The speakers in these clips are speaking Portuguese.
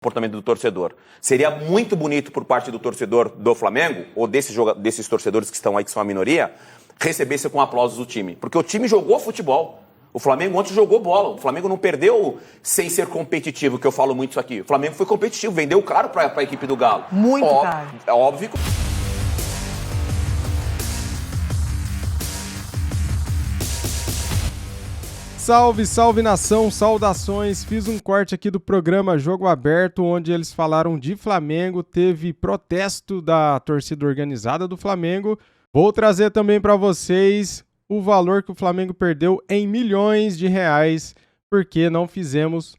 comportamento do torcedor. Seria muito bonito por parte do torcedor do Flamengo, ou desses torcedores que estão aí, que são a minoria, receber-se com aplausos do time. Porque o time jogou futebol. O Flamengo ontem jogou bola. O Flamengo não perdeu sem ser competitivo, que eu falo muito isso aqui. O Flamengo foi competitivo, vendeu caro para a equipe do Galo. Muito caro. É óbvio. Salve, salve nação, saudações. Fiz um corte aqui do programa Jogo Aberto, onde eles falaram de Flamengo, teve protesto da torcida organizada do Flamengo. Vou trazer também para vocês o valor que o Flamengo perdeu em milhões de reais, porque não fizemos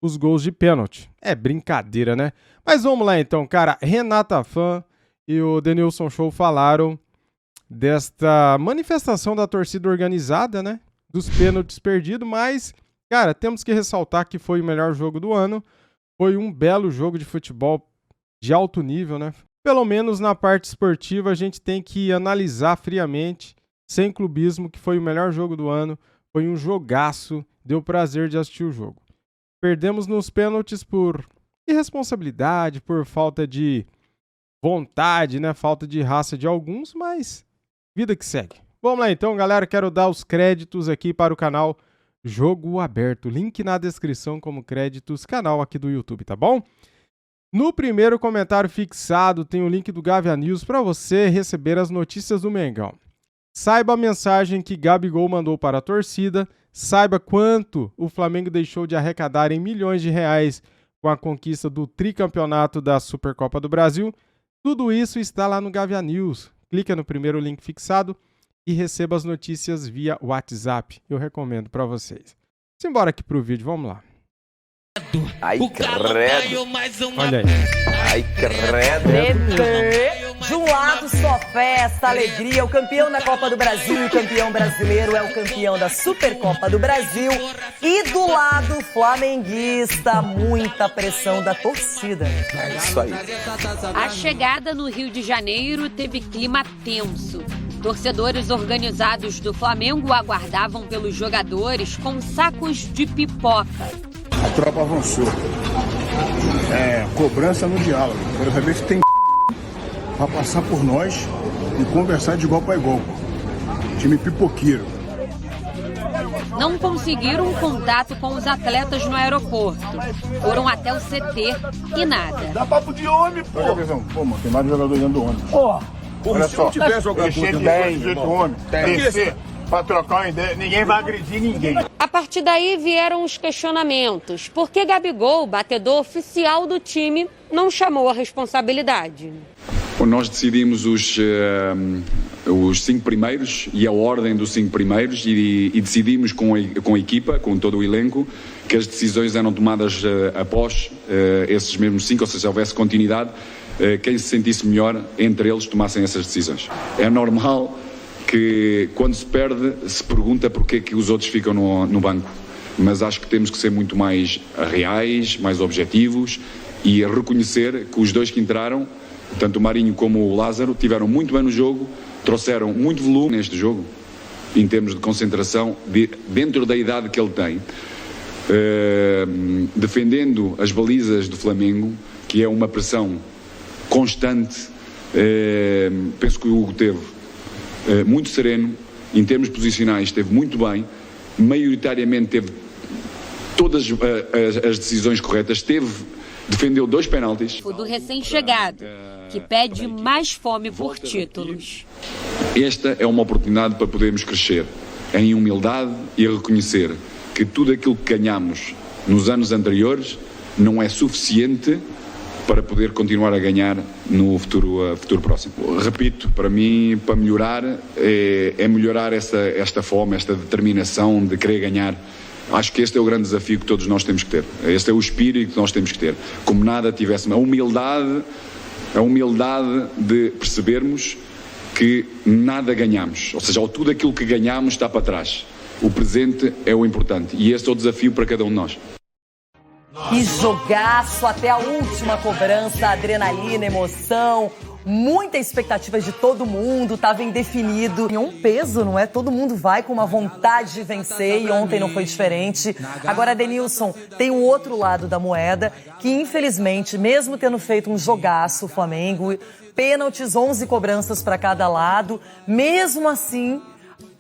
os gols de pênalti. É brincadeira, né? Mas vamos lá então, cara. Renata Fã e o Denilson Show falaram desta manifestação da torcida organizada, né? Dos pênaltis perdidos, mas, cara, temos que ressaltar que foi o melhor jogo do ano. Foi um belo jogo de futebol de alto nível, né? Pelo menos na parte esportiva a gente tem que analisar friamente, sem clubismo, que foi o melhor jogo do ano. Foi um jogaço, deu prazer de assistir o jogo. Perdemos nos pênaltis por irresponsabilidade, por falta de vontade, né? Falta de raça de alguns, mas vida que segue. Vamos lá então, galera, quero dar os créditos aqui para o canal Jogo Aberto, link na descrição como créditos, canal aqui do YouTube, tá bom? No primeiro comentário fixado tem o link do Gávea News para você receber as notícias do Mengão. Saiba a mensagem que Gabigol mandou para a torcida, saiba quanto o Flamengo deixou de arrecadar em milhões de reais com a conquista do tricampeonato da Supercopa do Brasil. Tudo isso está lá no Gávea News. Clica no primeiro link fixado e receba as notícias via WhatsApp. Eu recomendo para vocês. Simbora aqui pro vídeo, vamos lá. Ai, credo. Olha aí. Ai, credo. De um lado, só festa, alegria. O campeão da Copa do Brasil, o campeão brasileiro, é o campeão da Supercopa do Brasil. E do lado, flamenguista, muita pressão da torcida. É isso aí. A chegada no Rio de Janeiro teve clima tenso. Torcedores organizados do Flamengo aguardavam pelos jogadores com sacos de pipoca. A tropa avançou. Cobrança no diálogo. Quero saber se tem para passar por nós e conversar de igual para igual. Time pipoqueiro. Não conseguiram contato com os atletas no aeroporto. Foram até o CT e nada. Dá papo de homem, pô. Pô, mano, tem mais jogador dentro do ônibus. Olha só, se tiver jogador de 10, 18 homens, descer para trocar uma ideia, ninguém vai agredir ninguém. A partir daí vieram os questionamentos. Por que Gabigol, batedor oficial do time, não chamou a responsabilidade? Nós decidimos os 5 primeiros e a ordem dos 5 primeiros e decidimos com a equipa, com todo o elenco, que as decisões eram tomadas após esses mesmos 5, ou seja, houvesse continuidade, quem se sentisse melhor entre eles tomassem essas decisões. É normal que quando se perde se pergunta porque é que os outros ficam no banco, mas acho que temos que ser muito mais reais, mais objetivos e reconhecer que os dois que entraram, tanto o Marinho como o Lázaro, tiveram muito bem no jogo, trouxeram muito volume neste jogo, em termos de concentração, dentro da idade que ele tem, defendendo as balizas do Flamengo, que é uma pressão constante. Penso que o Hugo teve muito sereno, em termos posicionais esteve muito bem, maioritariamente teve todas as decisões corretas, defendeu 2 penaltis. O do recém-chegado, que pede mais fome por títulos. Esta é uma oportunidade para podermos crescer em humildade e reconhecer que tudo aquilo que ganhamos nos anos anteriores não é suficiente para poder continuar a ganhar no futuro próximo. Repito, para mim, para melhorar, é melhorar esta fome, esta determinação de querer ganhar. Acho que este é o grande desafio que todos nós temos que ter. Este é o espírito que nós temos que ter. Como nada tivéssemos. A humildade de percebermos que nada ganhamos. Ou seja, tudo aquilo que ganhamos está para trás. O presente é o importante. E este é o desafio para cada um de nós. Que jogaço até a última cobrança, adrenalina, emoção. muita expectativa de todo mundo, estava indefinido. Tinha um peso, não é? Todo mundo vai com uma vontade de vencer e ontem não foi diferente. Agora, Denilson, tem um outro lado da moeda que, infelizmente, mesmo tendo feito um jogaço o Flamengo, pênaltis, 11 cobranças para cada lado, mesmo assim,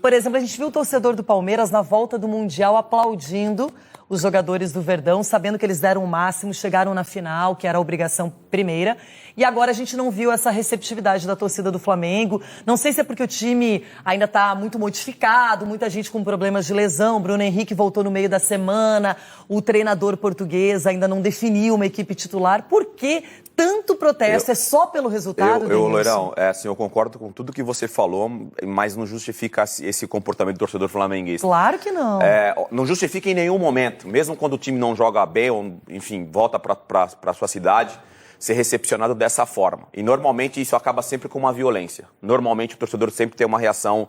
por exemplo, a gente viu o torcedor do Palmeiras na volta do Mundial aplaudindo os jogadores do Verdão, sabendo que eles deram o máximo, chegaram na final, que era a obrigação primeira. E agora a gente não viu essa receptividade da torcida do Flamengo. Não sei se é porque o time ainda está muito modificado, muita gente com problemas de lesão. Bruno Henrique voltou no meio da semana, o treinador português ainda não definiu uma equipe titular. Por que tanto protesto? É só pelo resultado, Loirão, assim, eu concordo com tudo que você falou, mas não justifica esse comportamento do torcedor flamenguista. Claro que não. Não justifica em nenhum momento, mesmo quando o time não joga bem, ou, enfim, volta para sua cidade, ser recepcionado dessa forma. E normalmente isso acaba sempre com uma violência. Normalmente o torcedor sempre tem uma reação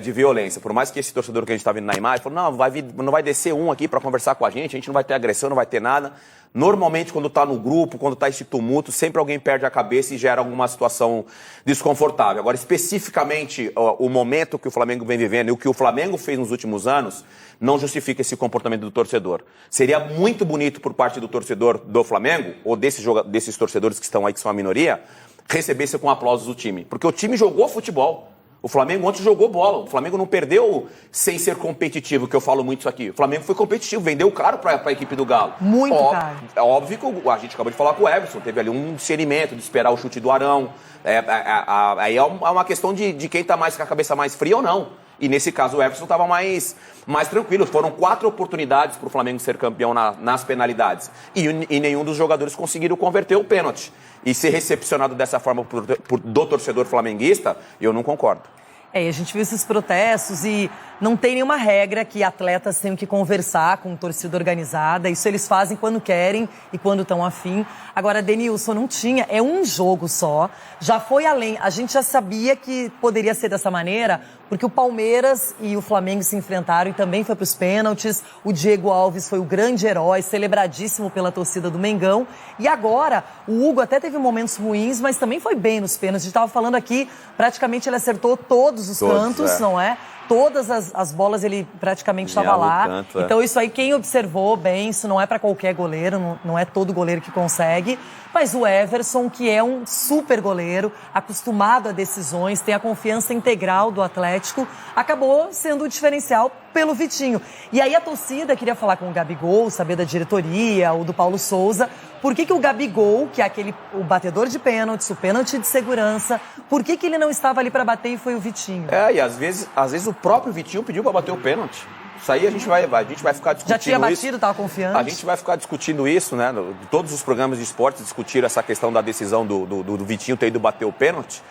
de violência. Por mais que esse torcedor que a gente está vendo na imagem falou, não vai descer um aqui para conversar com a gente não vai ter agressão, não vai ter nada. Normalmente, quando está no grupo, quando está esse tumulto, sempre alguém perde a cabeça e gera alguma situação desconfortável. Agora, especificamente, o momento que o Flamengo vem vivendo e o que o Flamengo fez nos últimos anos não justifica esse comportamento do torcedor. Seria muito bonito por parte do torcedor do Flamengo, ou desses torcedores que estão aí, que são a minoria, recebesse com aplausos o time. Porque o time jogou futebol. O Flamengo ontem jogou bola. O Flamengo não perdeu sem ser competitivo, que eu falo muito isso aqui. O Flamengo foi competitivo, vendeu caro para a equipe do Galo. Muito caro. É óbvio que a gente acabou de falar com o Everson, teve ali um discernimento de esperar o chute do Arão. Aí é uma questão de quem está mais com a cabeça mais fria ou não. E nesse caso o Everson estava mais tranquilo. Foram 4 oportunidades para o Flamengo ser campeão nas penalidades. E nenhum dos jogadores conseguiram converter o pênalti. E ser recepcionado dessa forma do torcedor flamenguista, eu não concordo. E a gente viu esses protestos e não tem nenhuma regra que atletas tenham que conversar com torcida organizada. Isso eles fazem quando querem e quando estão afim. Agora, Denilson, não tinha, é um jogo só. Já foi além. A gente já sabia que poderia ser dessa maneira, porque o Palmeiras e o Flamengo se enfrentaram e também foi para os pênaltis. O Diego Alves foi o grande herói, celebradíssimo pela torcida do Mengão. E agora, o Hugo até teve momentos ruins, mas também foi bem nos pênaltis. A gente estava falando aqui, praticamente ele acertou todos os cantos, não é? Todas as bolas ele praticamente estava lá. Canto, Então isso aí, quem observou bem, isso não é para qualquer goleiro, não é todo goleiro que consegue. Mas o Everson, que é um super goleiro, acostumado a decisões, tem a confiança integral do Atlético, acabou sendo o diferencial pelo Vitinho. E aí a torcida queria falar com o Gabigol, saber da diretoria, ou do Paulo Souza, por que o Gabigol, que é o batedor de pênaltis, o pênalti de segurança, por que ele não estava ali para bater e foi o Vitinho? E às vezes o próprio Vitinho pediu para bater o pênalti. Isso aí a gente vai ficar discutindo. Já tinha batido, isso. estava confiante? A gente vai ficar discutindo isso, né? Todos os programas de esporte discutiram essa questão da decisão do Vitinho ter ido bater o pênalti.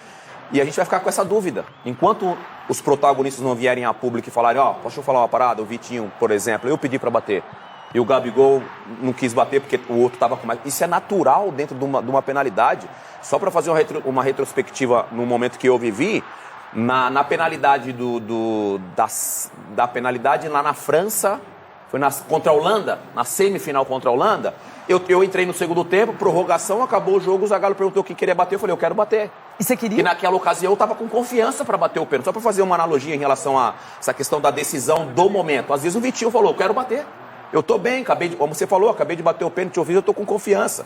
E a gente vai ficar com essa dúvida. Enquanto os protagonistas não vierem a público e falarem, posso eu falar uma parada? O Vitinho, por exemplo, eu pedi para bater. E o Gabigol não quis bater porque o outro estava com mais. Isso é natural dentro de uma penalidade. Só para fazer uma retrospectiva no momento que eu vivi, na penalidade da penalidade lá na França, foi contra a Holanda, na semifinal contra a Holanda, eu entrei no segundo tempo, prorrogação, acabou o jogo, o Zagallo perguntou o que queria bater, eu falei, eu quero bater. E você queria? E naquela ocasião eu estava com confiança para bater o pênalti, só para fazer uma analogia em relação a essa questão da decisão do momento. Às vezes o Vitinho falou, eu quero bater, eu tô bem, como você falou, acabei de bater o pênalti, eu tô com confiança.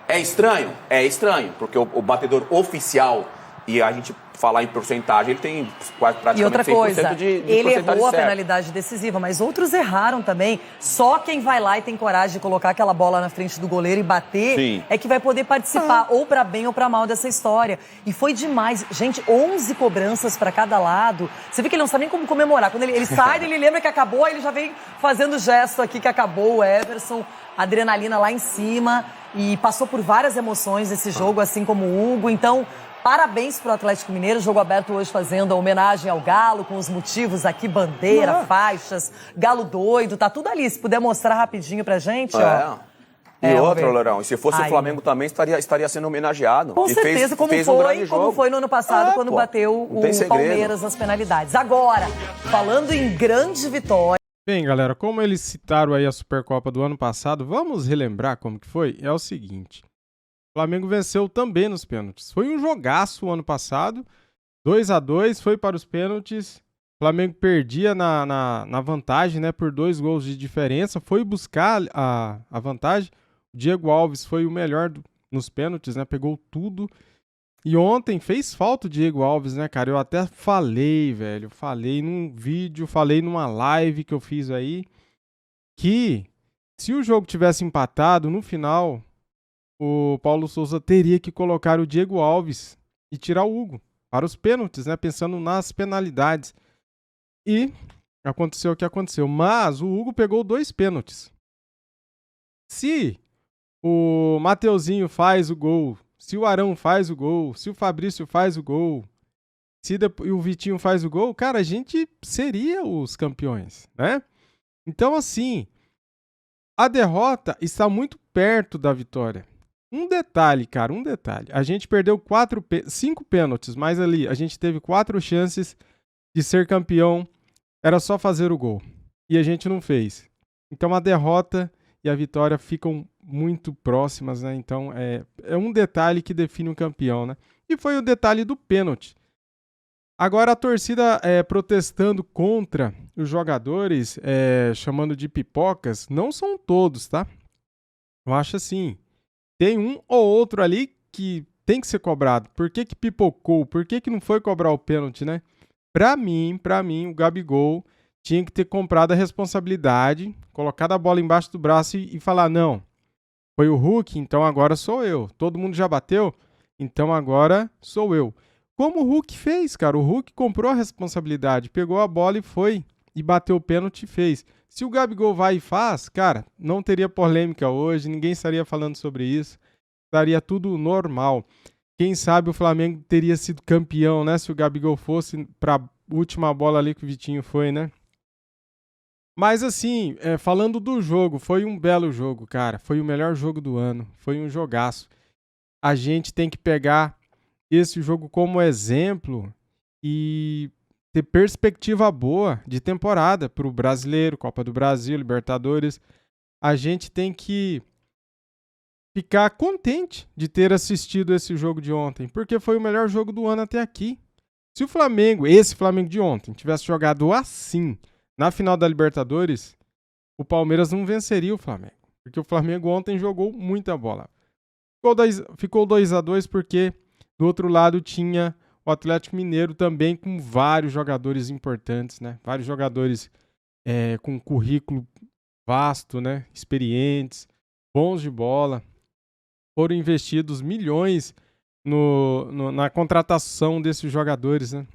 É estranho? É estranho, porque o batedor oficial, e a gente falar em porcentagem, ele tem quase praticamente 100% e outra coisa, de ele errou a certo. penalidade decisiva, mas outros erraram também. Só quem vai lá e tem coragem de colocar aquela bola na frente do goleiro e bater, Sim, é que vai poder participar, ou para bem ou para mal dessa história. E foi demais. Gente, 11 cobranças para cada lado. Você vê que ele não sabe nem como comemorar. Quando ele sai, ele lembra que acabou, aí ele já vem fazendo gesto aqui que acabou, o Everson, adrenalina lá em cima, e passou por várias emoções esse jogo, assim como o Hugo. Então, parabéns pro Atlético Mineiro, jogo aberto hoje fazendo a homenagem ao Galo, com os motivos aqui, bandeira, faixas, Galo doido, tá tudo ali. Se puder mostrar rapidinho pra gente, ó. E outra, Lourão, e se fosse o Flamengo também estaria sendo homenageado. Com certeza, como foi no ano passado, quando bateu o Palmeiras nas penalidades. Agora, falando em grande vitória. Bem, galera, como eles citaram aí a Supercopa do ano passado, vamos relembrar como que foi? É o seguinte, O Flamengo venceu também nos pênaltis. Foi um jogaço o ano passado. 2-2, foi para os pênaltis. O Flamengo perdia na vantagem, né, por 2 gols de diferença. Foi buscar a vantagem. O Diego Alves foi o melhor nos pênaltis, né? Pegou tudo. E ontem fez falta o Diego Alves, né, cara? Eu até falei, velho. Falei num vídeo, falei numa live que eu fiz aí, que se o jogo tivesse empatado, no final, o Paulo Souza teria que colocar o Diego Alves e tirar o Hugo para os pênaltis, né? Pensando nas penalidades. E aconteceu o que aconteceu. Mas o Hugo pegou 2 pênaltis. Se o Mateuzinho faz o gol, se o Arão faz o gol, se o Fabrício faz o gol, se o Vitinho faz o gol, cara, a gente seria os campeões, né? Então, assim, a derrota está muito perto da vitória. Um detalhe, cara, um detalhe. A gente perdeu 5 pênaltis, mas ali a gente teve 4 chances de ser campeão. Era só fazer o gol. E a gente não fez. Então a derrota e a vitória ficam muito próximas, né? Então é um detalhe que define um campeão, né? E foi o detalhe do pênalti. Agora a torcida protestando contra os jogadores, chamando de pipocas, não são todos, tá? Eu acho assim, tem um ou outro ali que tem que ser cobrado. Por que que pipocou? Por que que não foi cobrar o pênalti, né? Pra mim, o Gabigol tinha que ter comprado a responsabilidade, colocado a bola embaixo do braço e falar, não, foi o Hulk, então agora sou eu. Todo mundo já bateu, então agora sou eu. Como o Hulk fez, cara. O Hulk comprou a responsabilidade, pegou a bola e foi. E bateu o pênalti e fez. Se o Gabigol vai e faz, cara, não teria polêmica hoje, ninguém estaria falando sobre isso. Estaria tudo normal. Quem sabe o Flamengo teria sido campeão, né? Se o Gabigol fosse para a última bola ali que o Vitinho foi, né? Mas assim, falando do jogo, foi um belo jogo, cara. Foi o melhor jogo do ano. Foi um jogaço. A gente tem que pegar esse jogo como exemplo e ter perspectiva boa de temporada para o brasileiro, Copa do Brasil, Libertadores. A gente tem que ficar contente de ter assistido esse jogo de ontem, porque foi o melhor jogo do ano até aqui. Se o Flamengo, esse Flamengo de ontem, tivesse jogado assim na final da Libertadores, o Palmeiras não venceria o Flamengo, porque o Flamengo ontem jogou muita bola. Ficou 2-2 porque do outro lado tinha o Atlético Mineiro também com vários jogadores importantes, né? Vários jogadores com currículo vasto, né? Experientes, bons de bola. Foram investidos milhões na contratação desses jogadores, né?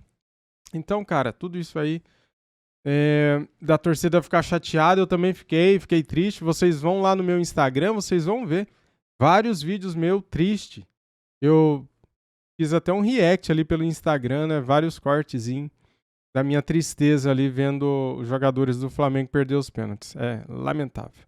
Então, cara, tudo isso aí da torcida ficar chateada, eu também fiquei triste. Vocês vão lá no meu Instagram, vocês vão ver vários vídeos meus tristes. Eu fiz até um react ali pelo Instagram, né? Vários cortezinhos da minha tristeza ali vendo os jogadores do Flamengo perder os pênaltis. É lamentável.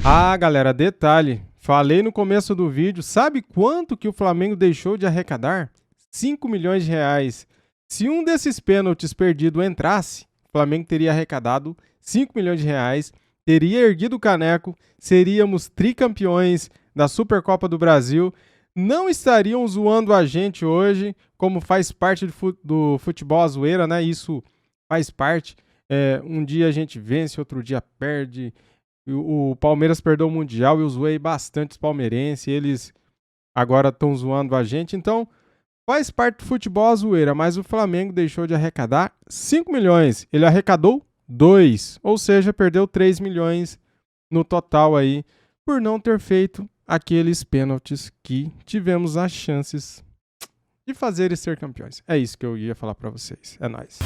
Ah, galera, detalhe. Falei no começo do vídeo, sabe quanto que o Flamengo deixou de arrecadar? 5 milhões de reais. Se um desses pênaltis perdido entrasse, o Flamengo teria arrecadado 5 milhões de reais, teria erguido o caneco, seríamos tricampeões da Supercopa do Brasil, não estariam zoando a gente hoje, como faz parte do futebol a zoeira, né? Isso faz parte. Um dia a gente vence, outro dia perde. O Palmeiras perdeu o Mundial e eu zoei bastante os palmeirenses. Eles agora estão zoando a gente. Então, faz parte do futebol a zoeira. Mas o Flamengo deixou de arrecadar 5 milhões. Ele arrecadou 2. Ou seja, perdeu 3 milhões no total aí por não ter feito aqueles pênaltis que tivemos as chances de fazer e ser campeões. É isso que eu ia falar para vocês. É nóis.